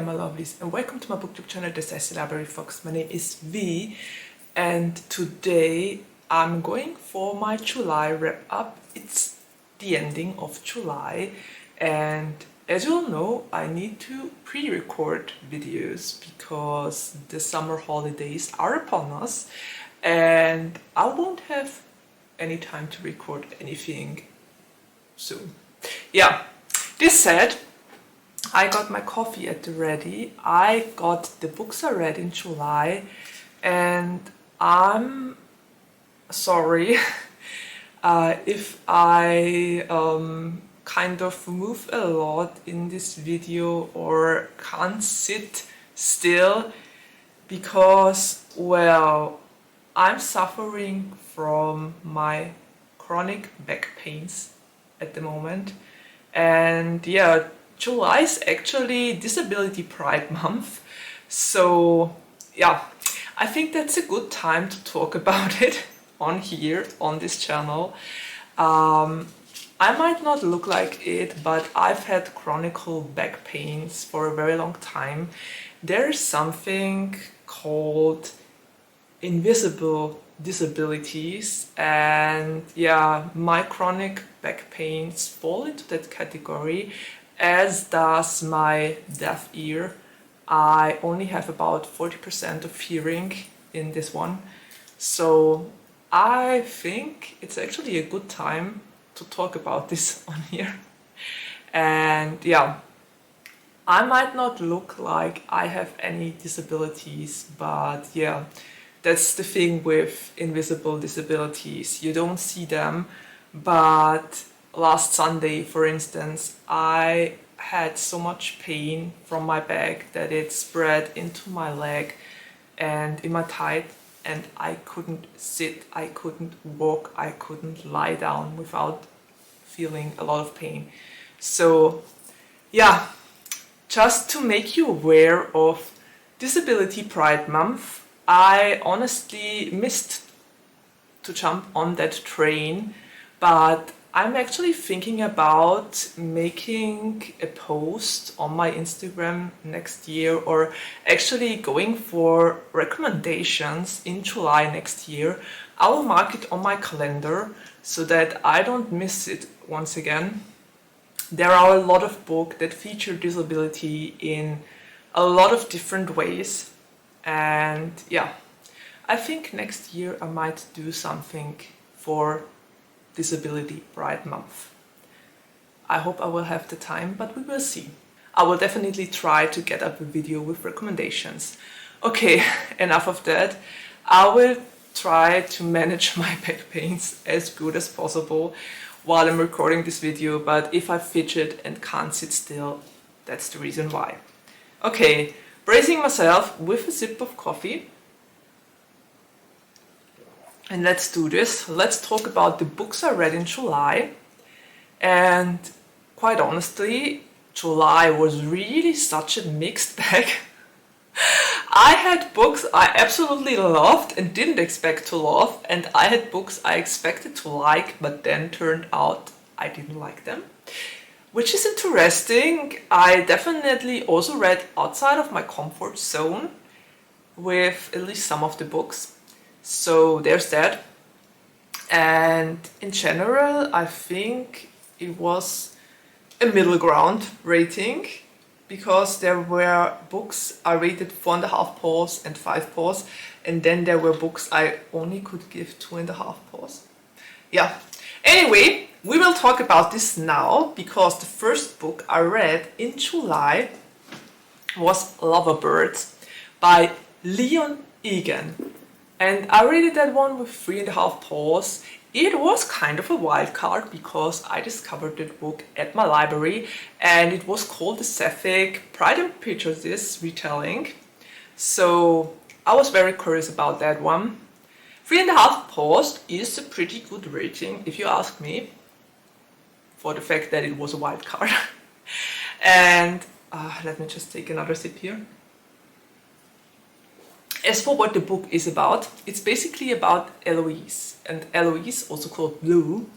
my lovelies, and welcome to my booktube channel, The Sassy Library Fox. My name is V, and today I'm going for my July wrap-up. It's the ending of July, and as you all know, I need to pre-record videos because the summer holidays are upon us, and I won't have any time to record anything soon. Yeah, this said, I got my coffee at the ready, I got the books I read in July, and I'm sorry if I kind of move a lot in this video or can't sit still because, well, I'm suffering from my chronic back pains at the moment, and yeah, July is actually Disability Pride Month, so yeah, I think that's a good time to talk about it on here, on this channel. I might not look like it, but I've had chronic back pains for a very long time. There's something called invisible disabilities, and yeah, my chronic back pains fall into that category, as does my deaf ear. I only have about 40% of hearing in this one, so I think it's actually a good time to talk about this on here. And yeah, I might not look like I have any disabilities, but yeah, that's the thing with invisible disabilities. You don't see them, but last Sunday, for instance, I had so much pain from my back that it spread into my leg and in my thigh, and I couldn't sit, I couldn't walk, I couldn't lie down without feeling a lot of pain. So yeah, just to make you aware of Disability Pride Month, I honestly missed to jump on that train, but I'm actually thinking about making a post on my Instagram next year, or actually going for recommendations in July next year. I will mark it on my calendar so that I don't miss it once again. There are a lot of books that feature disability in a lot of different ways, and yeah, I think next year I might do something for Disability Pride Month. I hope I will have the time, but we will see. I will definitely try to get up a video with recommendations. Okay, enough of that. I will try to manage my back pains as good as possible while I'm recording this video, but if I fidget and can't sit still, that's the reason why. Okay, bracing myself with a sip of coffee. And let's do this. Let's talk about the books I read in July. And quite honestly, July was really such a mixed bag. I had books I absolutely loved and didn't expect to love, and I had books I expected to like, but then turned out I didn't like them. Which is interesting. I definitely also read outside of my comfort zone with at least some of the books. So there's that, and in general I think it was a middle ground rating, because there were books I rated 4.5 paws and 5 paws, and then there were books I only could give 2.5 paws. Yeah, anyway, we will talk about this now, because the first book I read in July was Lovebirds by Egan. And I rated that one with 3.5 paws. It was kind of a wild card because I discovered that book at my library, and it was called the Sapphic Pride and Prejudice retelling. So I was very curious about that one. 3.5 paws is a pretty good rating, if you ask me, for the fact that it was a wild card. And let me just take another sip here. As for what the book is about, it's basically about Eloise, and Eloise, also called Blue,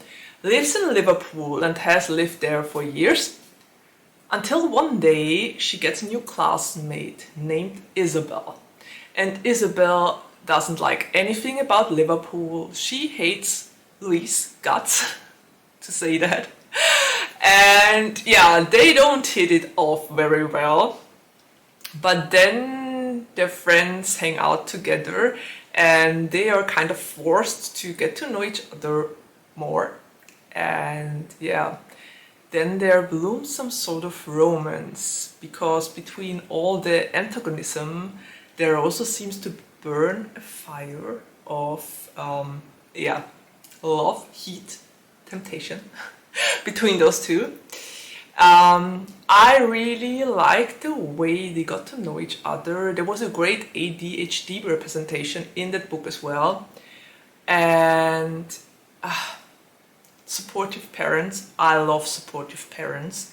lives in Liverpool and has lived there for years. Until one day she gets a new classmate named Isabel. And Isabel doesn't like anything about Liverpool. She hates Louis' guts, to say that. And yeah, they don't hit it off very well. But then their friends hang out together and they are kind of forced to get to know each other more. And yeah, then there blooms some sort of romance, because between all the antagonism there also seems to burn a fire of love, heat, temptation between those two. I really liked the way they got to know each other. There was a great ADHD representation in that book as well. And supportive parents. I love supportive parents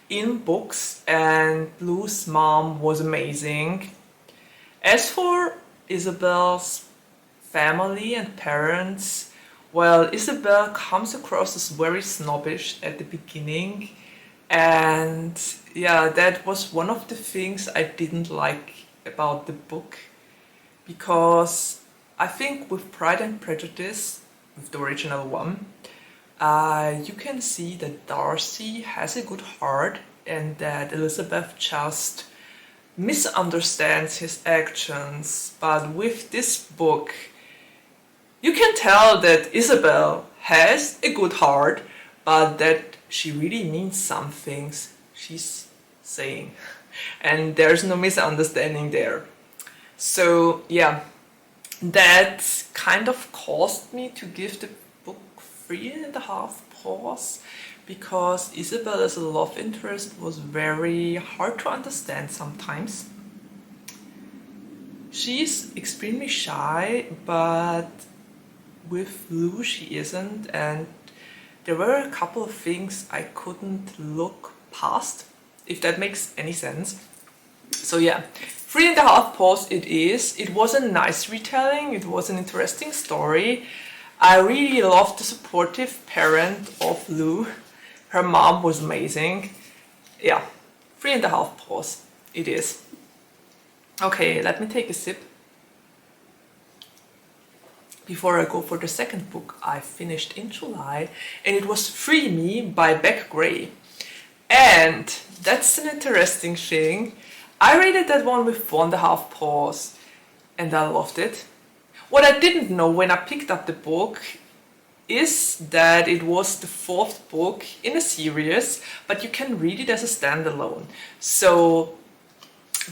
in books, and Lou's mom was amazing. As for Isabel's family and parents, well, Isabel comes across as very snobbish at the beginning, and yeah, that was one of the things I didn't like about the book, because I think with Pride and Prejudice, with the original one, you can see that Darcy has a good heart and that Elizabeth just misunderstands his actions. But with this book, you can tell that Isabel has a good heart, but that she really means some things she's saying. And there's no misunderstanding there. So yeah, that kind of caused me to give the book 3.5 paws, because Isabel as a love interest was very hard to understand sometimes. She's extremely shy, but with Lou she isn't, and there were a couple of things I couldn't look past, if that makes any sense. So yeah, 3.5 paws it is. It was a nice retelling, it was an interesting story. I really loved the supportive parent of Lou. Her mom was amazing. Yeah, 3.5 paws it is. Okay, let me take a sip. Before I go for the second book I finished in July, and it was Free Me by Beck Gray. And that's an interesting thing. I rated that one with 4.5 paws and I loved it. What I didn't know when I picked up the book is that it was the 4th book in a series, but you can read it as a standalone. So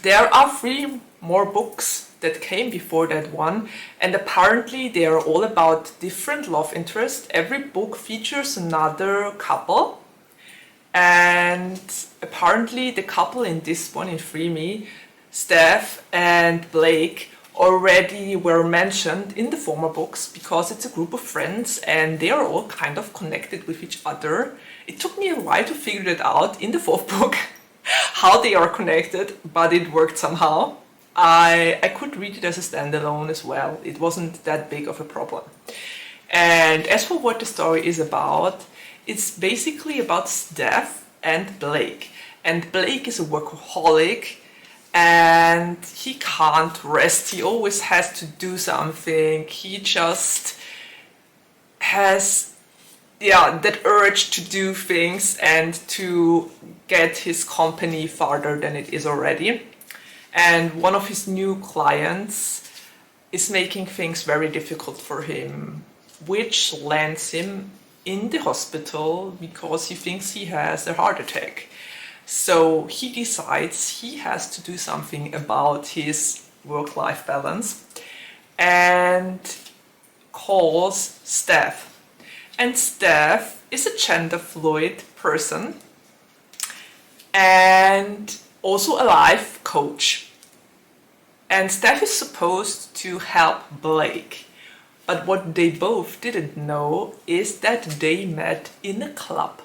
there are 3 more books that came before that one, and apparently they are all about different love interests. Every book features another couple, and apparently the couple in this one, in Free Me, Steph and Blake, already were mentioned in the former books, because it's a group of friends and they are all kind of connected with each other. It took me a while to figure that out in the 4th book, how they are connected, but it worked somehow. I could read it as a standalone as well. It wasn't that big of a problem. And as for what the story is about, it's basically about Steph and Blake. And Blake is a workaholic and he can't rest. He always has to do something. He just has that urge to do things and to get his company farther than it is already. And one of his new clients is making things very difficult for him, which lands him in the hospital because he thinks he has a heart attack. So he decides he has to do something about his work-life balance and calls Steph. And Steph is a gender fluid person and also a life coach. And Steph is supposed to help Blake. But what they both didn't know is that they met in a club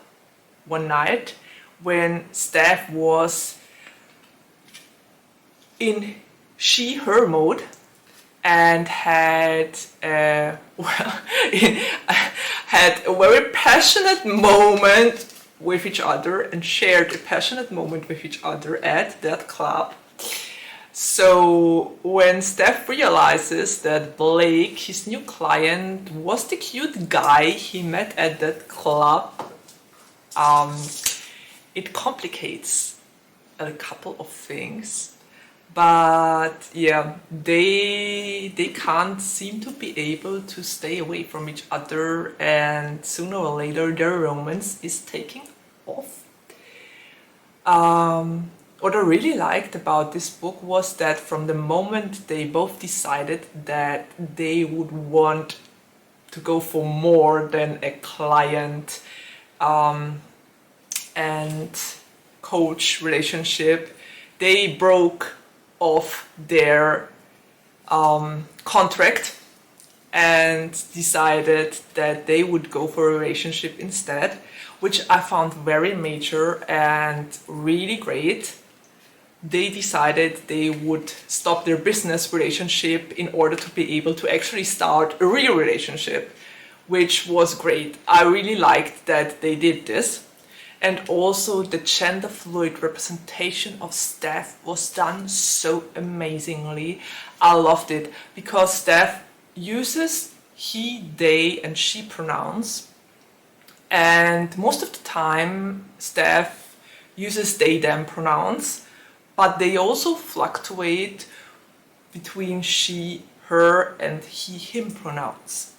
one night when Steph was in she-her mode and had had a very passionate moment with each other and shared a passionate moment with each other at that club. So when Steph realizes that Blake, his new client, was the cute guy he met at that club, it complicates a couple of things. But yeah, they can't seem to be able to stay away from each other, and sooner or later their romance is taking off. What I really liked about this book was that from the moment they both decided that they would want to go for more than a client and coach relationship, they broke off their contract and decided that they would go for a relationship instead, which I found very mature and really great. They decided they would stop their business relationship in order to be able to actually start a real relationship, which was great. I really liked that they did this. And also the gender fluid representation of Steph was done so amazingly. I loved it because Steph uses he, they and she pronouns, and most of the time Steph uses they, them pronouns, but they also fluctuate between she, her and he, him pronouns.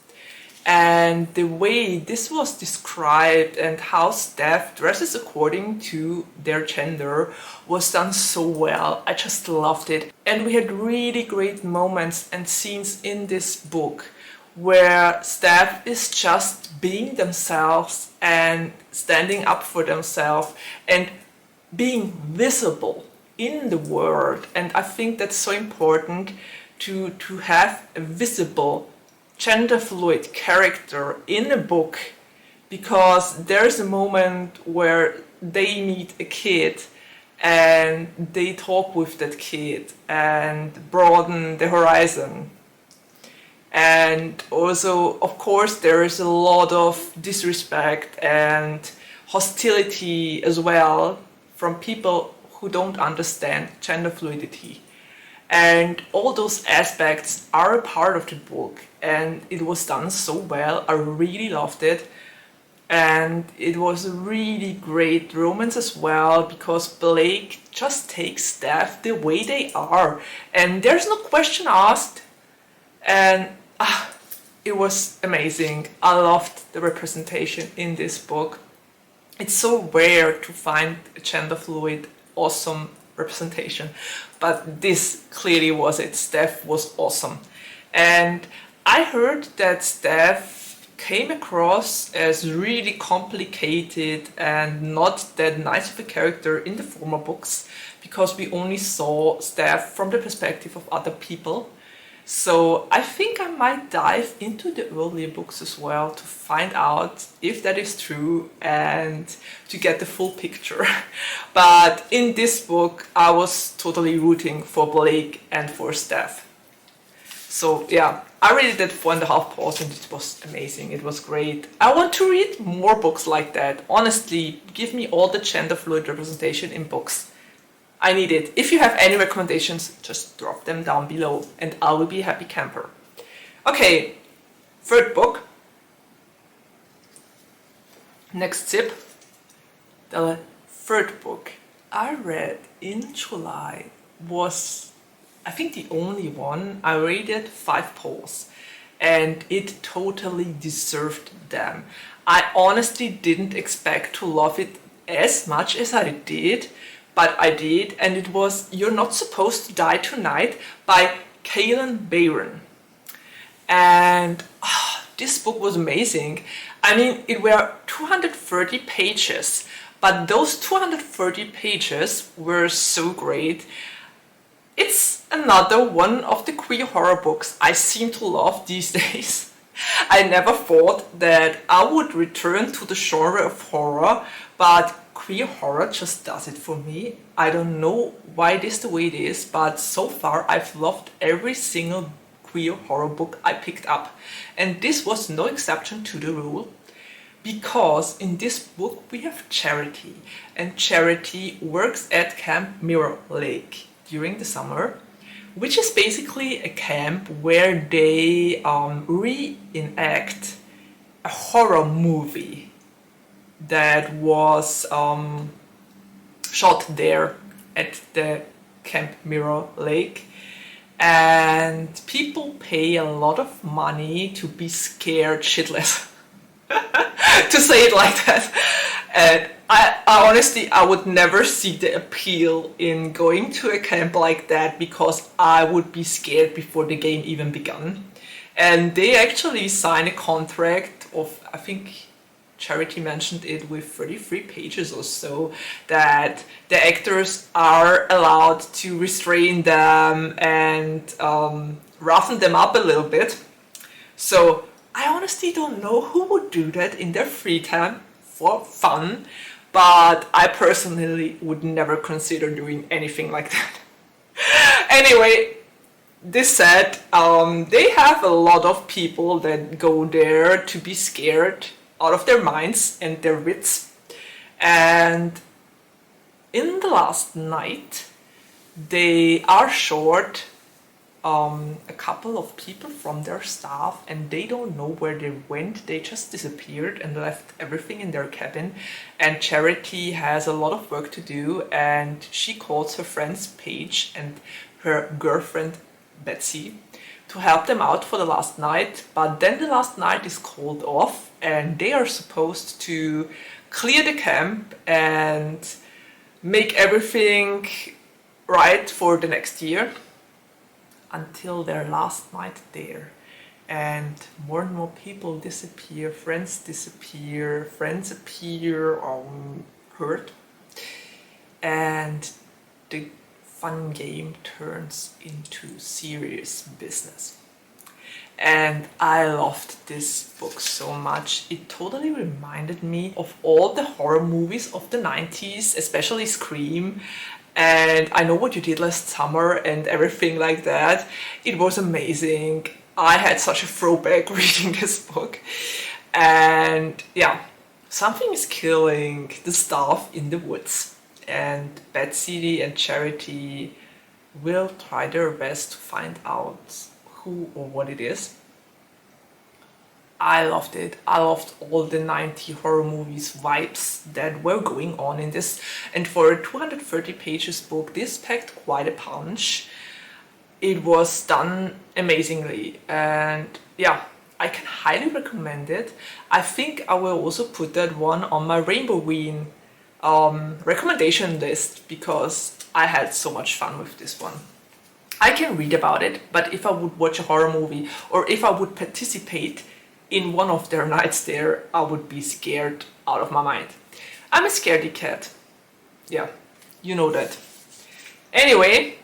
And the way this was described and how Steph dresses according to their gender was done so well. I just loved it. And we had really great moments and scenes in this book where Steph is just being themselves and standing up for themselves and being visible in the world. And I think that's so important to have a visible gender fluid character in a book, because there's a moment where they meet a kid and they talk with that kid and broaden the horizon. And also, of course, there is a lot of disrespect and hostility as well from people who don't understand gender fluidity. And all those aspects are a part of the book, and it was done so well. I really loved it. And it was a really great romance as well, because Blake just takes Steph the way they are, and there's no question asked. And it was amazing. I loved the representation in this book. It's so rare to find a gender fluid, awesome representation, but this clearly was it. Steph was awesome. And I heard that Steph came across as really complicated and not that nice of a character in the former books, because we only saw Steph from the perspective of other people. So I think I might dive into the earlier books as well to find out if that is true and to get the full picture. But in this book, I was totally rooting for Blake and for Steph. So yeah, I rated it 4.5 paws and it was amazing. It was great. I want to read more books like that. Honestly, give me all the gender fluid representation in books. I need it. If you have any recommendations, just drop them down below and I will be a happy camper. Okay, third book. Next tip. The third book I read in July was, I think, the only one. I rated 5 paws and it totally deserved them. I honestly didn't expect to love it as much as I did. But I did, and it was You're Not Supposed to Die Tonight by Kalynn Bayron. And this book was amazing. I mean, it were 230 pages, but those 230 pages were so great. It's another one of the queer horror books I seem to love these days. I never thought that I would return to the genre of horror, but queer horror just does it for me. I don't know why it is the way it is, but so far I've loved every single queer horror book I picked up, and this was no exception to the rule. because in this book we have Charity, and Charity works at Camp Mirror Lake during the summer, which is basically a camp where they reenact a horror movie that was shot there at the Camp Mirror Lake. And people pay a lot of money to be scared shitless, to say it like that. And I honestly, I would never see the appeal in going to a camp like that, because I would be scared before the game even begun. And they actually sign a contract of, I think Charity mentioned it, with 33 pages or so, that the actors are allowed to restrain them and roughen them up a little bit. So I honestly don't know who would do that in their free time for fun, but I personally would never consider doing anything like that. Anyway, this said, they have a lot of people that go there to be scared out of their minds and their wits. And in the last night, they are short a couple of people from their staff, and they don't know where they went. They just disappeared and left everything in their cabin. And Charity has a lot of work to do, and she calls her friends Paige and her girlfriend Betsy to help them out for the last night. But then the last night is called off, and they are supposed to clear the camp and make everything right for the next year, until their last night there. And more people disappear, friends disappear, friends appear hurt, and the fun game turns into serious business. And I loved this book so much. It totally reminded me of all the horror movies of the 90s, especially Scream, and I Know What You Did Last Summer and everything like that. It was amazing. I had such a throwback reading this book. And yeah, something is killing the staff in the woods, and Betsy and Charity will try their best to find out who or what it is. I loved it. I loved all the 90 horror movies vibes that were going on in this. And for a 230 pages book, this packed quite a punch. It was done amazingly. And yeah, I can highly recommend it. I think I will also put that one on my Rainbowween recommendation list, because I had so much fun with this one. I can read about it, but if I would watch a horror movie, or if I would participate in one of their nights there, I would be scared out of my mind. I'm a scaredy cat. Yeah, you know that. Anyway,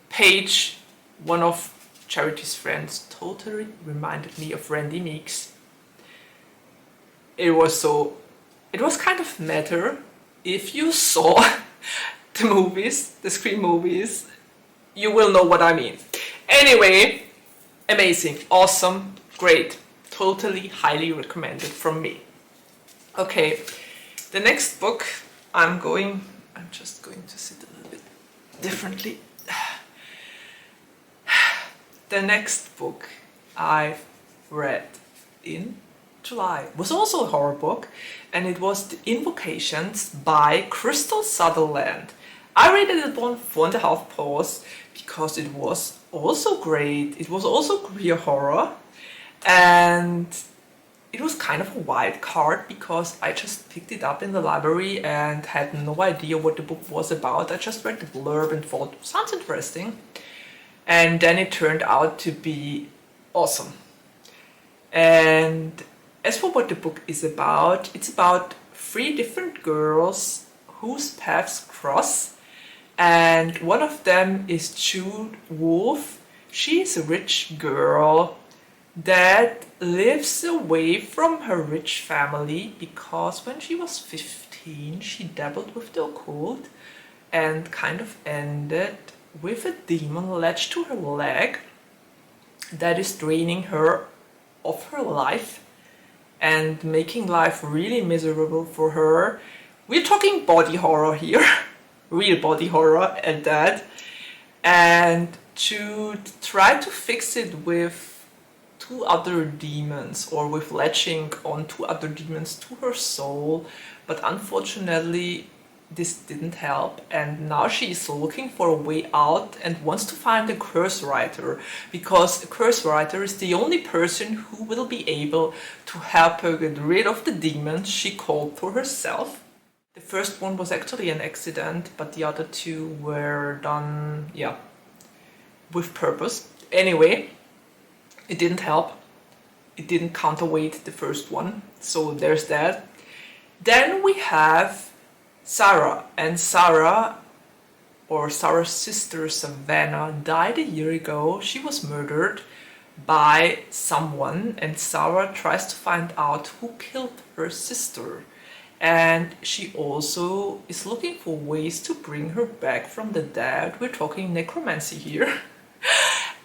Paige, one of Charity's friends, totally reminded me of Randy Meeks. It was kind of meta. If you saw the movies, the Scream movies, you will know what I mean. Anyway, amazing, awesome, great. Totally highly recommended from me. Okay, the next book, I'm just going to sit a little bit differently. The next book I've read in July was also a horror book, and it was The Invocations by Krystal Sutherland. I rated it 4.5 paws because it was also great. It was also queer horror. And it was kind of a wild card, because I just picked it up in the library and had no idea what the book was about. I just read the blurb and thought, sounds interesting. And then it turned out to be awesome. And as for what the book is about, it's about 3 different girls whose paths cross. And one of them is Jude Wolf. She is a rich girl that lives away from her rich family, because when she was 15 she dabbled with the occult and kind of ended with a demon latched to her leg that is draining her of her life and making life really miserable for her. We're talking body horror here, real body horror at that. And to try to fix it with two other demons, or with latching on two other demons to her soul, but unfortunately this didn't help, and now she is looking for a way out and wants to find a curse writer, because a curse writer is the only person who will be able to help her get rid of the demons she called for herself. The first one was actually an accident, but the other two were done, yeah, with purpose. Anyway, it didn't help. It didn't counterweight the first one, so there's that. Then we have Sarah, and Sarah, or Sarah's sister Savannah, died a year ago. She was murdered by someone, and Sarah tries to find out who killed her sister. And she also is looking for ways to bring her back from the dead. We're talking necromancy here.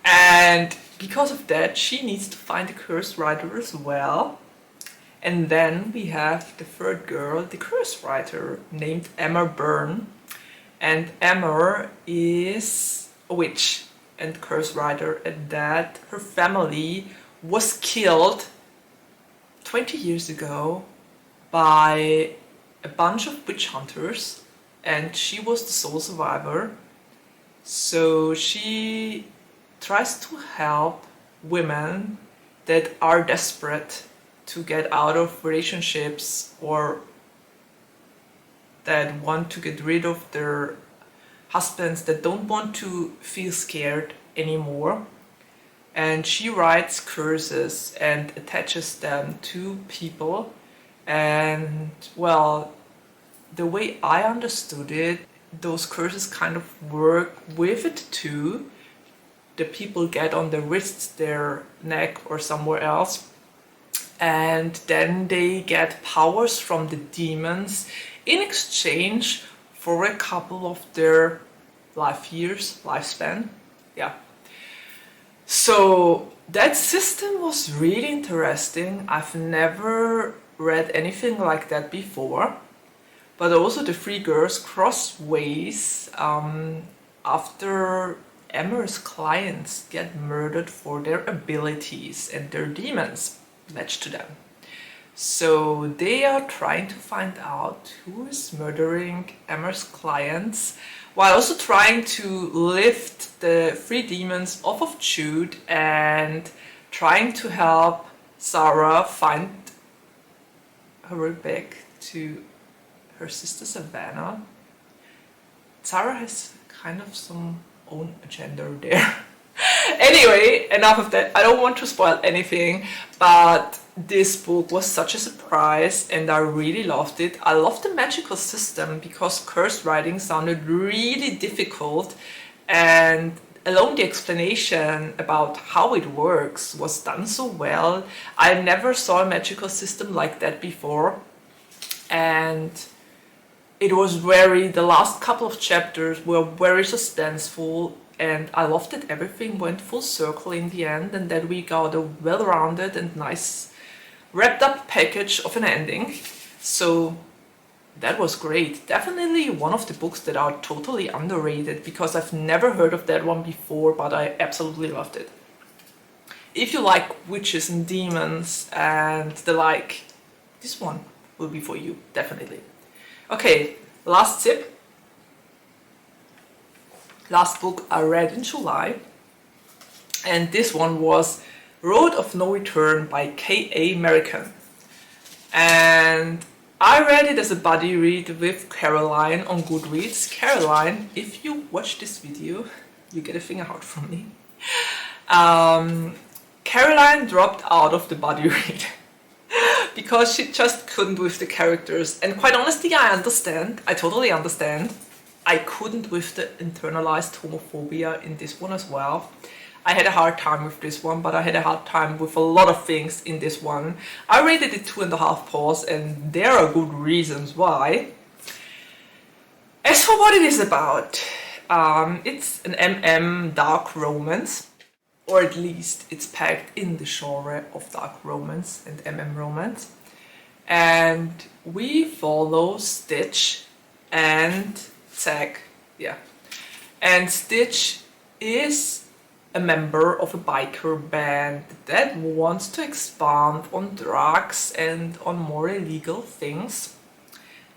And because of that, she needs to find a curse writer as well. And then we have the third girl, the curse writer, named Emma Byrne. And Emma is a witch and curse writer at that. Her family was killed 20 years ago by a bunch of witch hunters, and she was the sole survivor. So she tries to help women that are desperate to get out of relationships, or that want to get rid of their husbands, that don't want to feel scared anymore. And she writes curses and attaches them to people. And well, the way I understood it, those curses kind of work with it too. The people get on their wrists, their neck, or somewhere else, and then they get powers from the demons in exchange for a couple of their lifespan. Yeah. So that system was really interesting. I've never read anything like that before. But also the three girls cross ways after Emma's clients get murdered for their abilities and their demons matched to them. So they are trying to find out who is murdering Emma's clients, while also trying to lift the three demons off of Jude and trying to help Sarah find her way back to her sister Savannah. Sarah has kind of some own agenda there. Anyway, enough of that. I don't want to spoil anything, but this book was such a surprise and I really loved it. I loved the magical system because curse writing sounded really difficult, and alone the explanation about how it works was done so well. I never saw a magical system like that before, and it was the last couple of chapters were very suspenseful, and I loved that everything went full circle in the end, and that we got a well-rounded and nice wrapped up package of an ending. So that was great. Definitely one of the books that are totally underrated, because I've never heard of that one before, but I absolutely loved it. If you like witches and demons and the like, this one will be for you, definitely. Okay, last tip. Last book I read in July, and this one was Road of No Return by K.A. Merikan. And I read it as a buddy read with Caroline on Goodreads. Caroline, if you watch this video, you get a finger out from me. Caroline dropped out of the buddy read because she just couldn't with the characters. And quite honestly, I understand. I totally understand. I couldn't with the internalized homophobia in this one as well. I had a hard time with this one, but I had a hard time with a lot of things in this one. I rated it 2.5 paws, and there are good reasons why. As for what it is about, it's an MM dark romance. or at least it's pegged in the genre of dark romance and romance. And we follow Stitch and Zack, yeah. And Stitch is a member of a biker band that wants to expand on drugs and on more illegal things.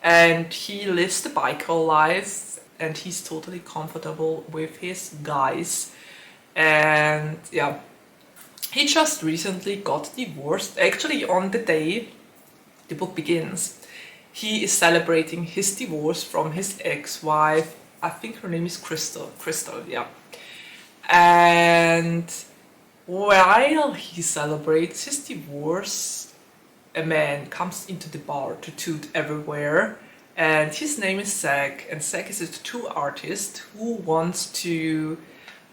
And he lives the biker life and he's totally comfortable with his guys. And yeah, he just recently got divorced. Actually, on the day the book begins, he is celebrating his divorce from his ex-wife. I think her name is Krystal, yeah. And while he celebrates his divorce, a man comes into the bar to toot everywhere, and his name is Zack, and Zack is a tattoo artist who wants to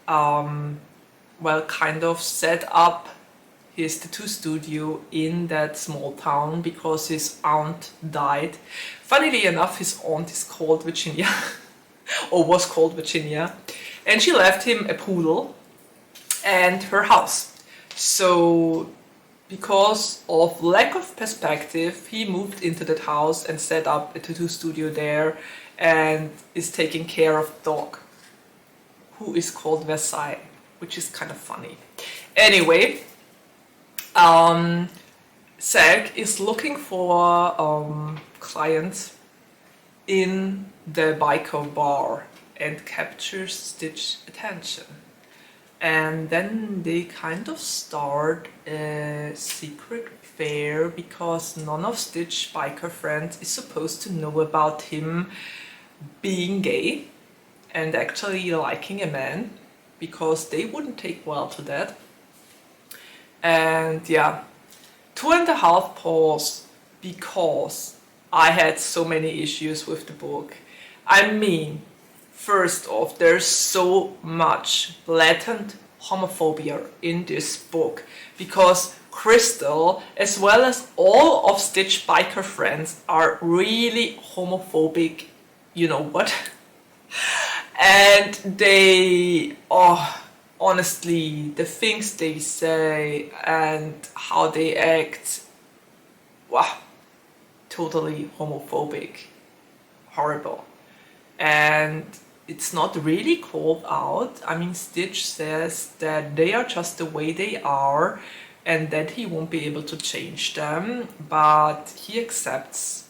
well, kind of set up his tattoo studio in that small town because his aunt died. Funnily enough, his aunt is called Virginia or was called Virginia, and she left him a poodle and her house. So because of lack of perspective, he moved into that house and set up a tattoo studio there and is taking care of the dog, who is called Versailles, which is kind of funny. Anyway, Zack is looking for clients in the biker bar and captures Stitch's attention. And then they kind of start a secret affair because none of Stitch's biker friends is supposed to know about him being gay and actually liking a man, because they wouldn't take well to that. And yeah, 2.5 pause because I had so many issues with the book. I mean, first off, there's so much blatant homophobia in this book because Krystal, as well as all of Stitch's biker friends, are really homophobic, you know what? And they, honestly, the things they say and how they act, wow, totally homophobic, horrible. And it's not really called out. I mean, Stitch says that they are just the way they are and that he won't be able to change them, but he accepts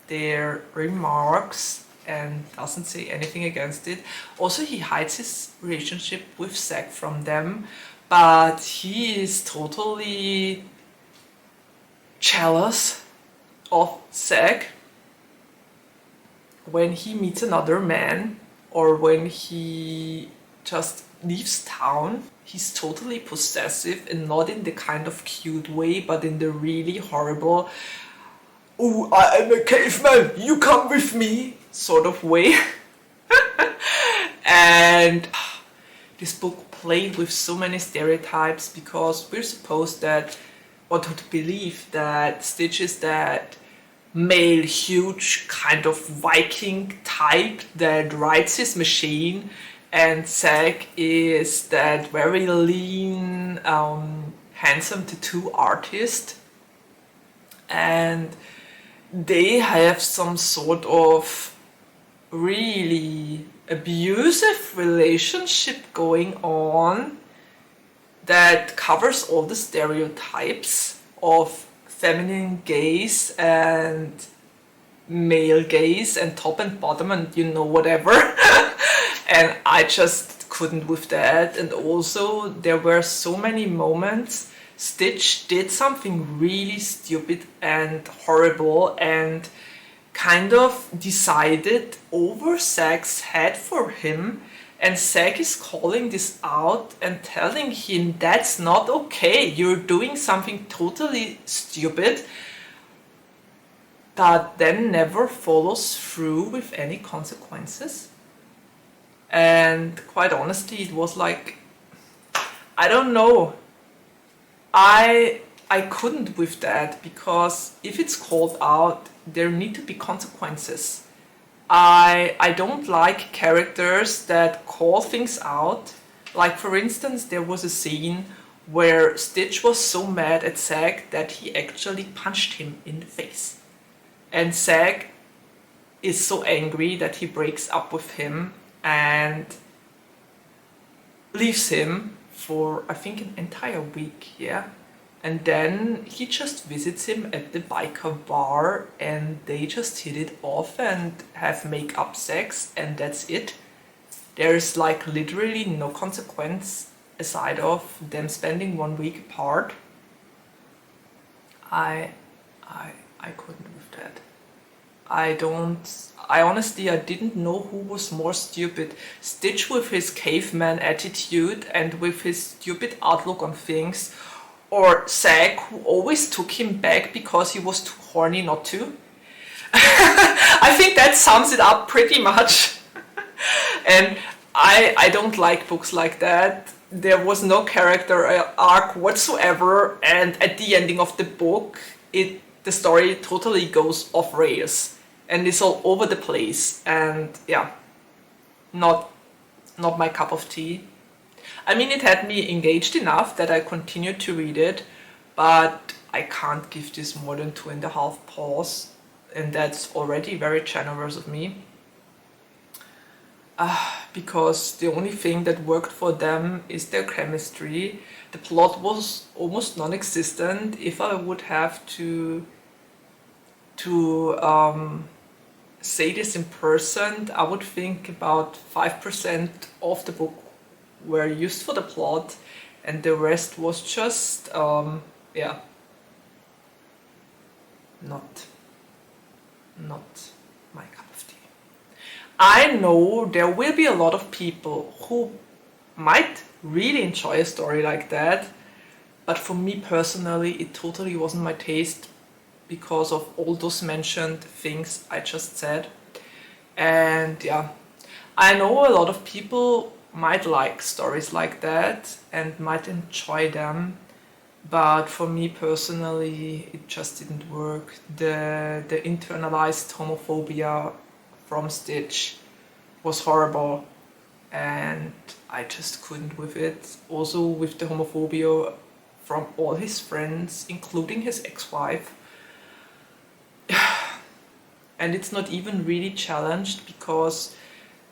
their remarks and doesn't say anything against it. Also, he hides his relationship with Zack from them, but he is totally jealous of Zack when he meets another man or when he just leaves town. He's totally possessive, and not in the kind of cute way, but in the really horrible, "Oh, I am a caveman, you come with me" sort of way. And this book played with so many stereotypes because we're supposed that, or to believe that Stitch is that male, huge kind of Viking type that rides his machine, and Zack is that very lean, handsome tattoo artist, and they have some sort of really abusive relationship going on that covers all the stereotypes of feminine gaze and male gaze and top and bottom and you know whatever. And I just couldn't with that. And also there were so many moments Stitch did something really stupid and horrible and kind of decided over Zack's head for him, and Zack is calling this out and telling him that's not okay, you're doing something totally stupid, that then never follows through with any consequences. And quite honestly, it was like, I don't know, I couldn't with that, because if it's called out, there need to be consequences. I don't like characters that call things out Like for instance, there was a scene where Stitch was so mad at Zack that he actually punched him in the face. And Zack is so angry that he breaks up with him and leaves him for, I think, an entire week, yeah? And then he just visits him at the biker bar and they just hit it off and have make-up sex, and that's it. There's like literally no consequence aside of them spending 1 week apart. I couldn't with that. I honestly, I didn't know who was more stupid. Stitch with his caveman attitude and with his stupid outlook on things, or Zack, who always took him back because he was too horny not to. I think that sums it up pretty much. And I don't like books like that. There was no character arc whatsoever, and at the ending of the book, the story totally goes off rails and it's all over the place, and yeah, not my cup of tea. I mean, it had me engaged enough that I continued to read it, but I can't give this more than 2.5 paws, and that's already very generous of me. Because the only thing that worked for them is their chemistry. The plot was almost non-existent. If I would have to say this in person, I would think about 5% of the book were used for the plot, and the rest was just yeah, not my cup of tea. I know there will be a lot of people who might really enjoy a story like that, but for me personally it totally wasn't my taste because of all those mentioned things I just said. And yeah, I know a lot of people might like stories like that and might enjoy them, but for me personally it just didn't work. The internalized homophobia from Stitch was horrible and I just couldn't with it. Also with the homophobia from all his friends, including his ex-wife. And it's not even really challenged because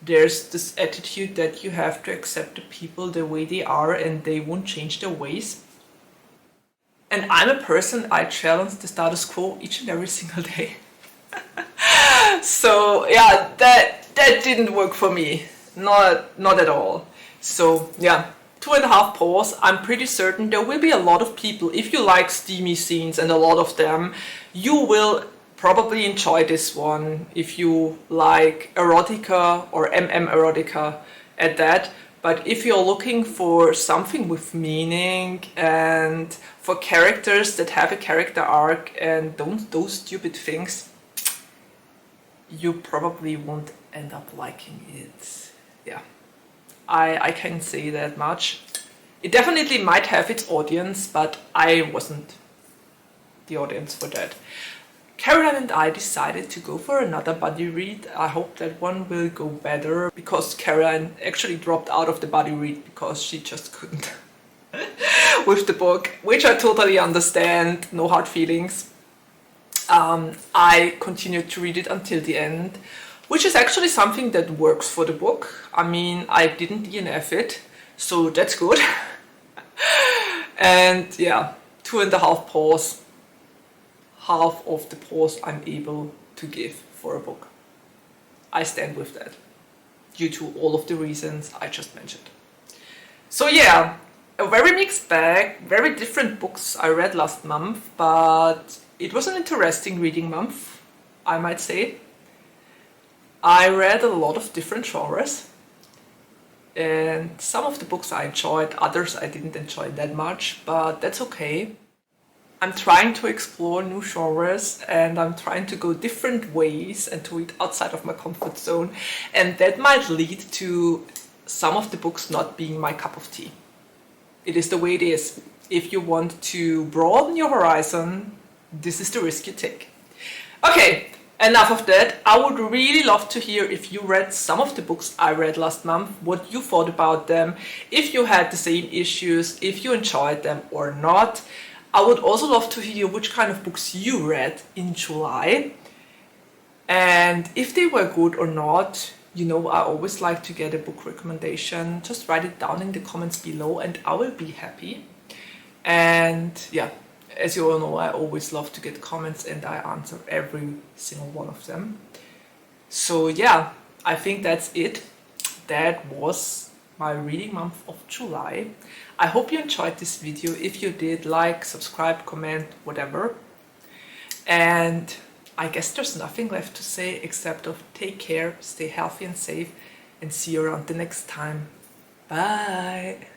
there's this attitude that you have to accept the people the way they are and they won't change their ways. And I'm a person, I challenge the status quo each and every single day. So yeah, that didn't work for me. Not at all. So yeah, 2.5 paws. I'm pretty certain there will be a lot of people, if you like steamy scenes, and a lot of them, you will probably enjoy this one if you like erotica or erotica at that. But if you're looking for something with meaning and for characters that have a character arc and don't do stupid things, you probably won't end up liking it. Yeah, I can say that much. It definitely might have its audience, but I wasn't the audience for that. Kalynn and I decided to go for another buddy read. I hope that one will go better, because Kalynn actually dropped out of the buddy read because she just couldn't with the book, which I totally understand, no hard feelings. I continued to read it until the end, which is actually something that works for the book. I mean, I didn't DNF it, so that's good. And yeah, 2.5 paws. Half of the pause I'm able to give for a book. I stand with that, due to all of the reasons I just mentioned. So yeah, a very mixed bag, very different books I read last month, but it was an interesting reading month, I might say. I read a lot of different genres, and some of the books I enjoyed, others I didn't enjoy that much, but that's okay. I'm trying to explore new genres and I'm trying to go different ways and to read outside of my comfort zone, and that might lead to some of the books not being my cup of tea. It is the way it is. If you want to broaden your horizon, this is the risk you take. Okay, enough of that. I would really love to hear if you read some of the books I read last month, what you thought about them, if you had the same issues, if you enjoyed them or not. I would also love to hear which kind of books you read in July, and if they were good or not. You know, I always like to get a book recommendation. Just write it down in the comments below and I will be happy. And yeah, as you all know, I always love to get comments and I answer every single one of them. So yeah, I think that's it. That was my reading month of July. I hope you enjoyed this video. If you did, like, subscribe, comment, whatever. And I guess there's nothing left to say except of take care, stay healthy and safe, and see you around the next time. Bye!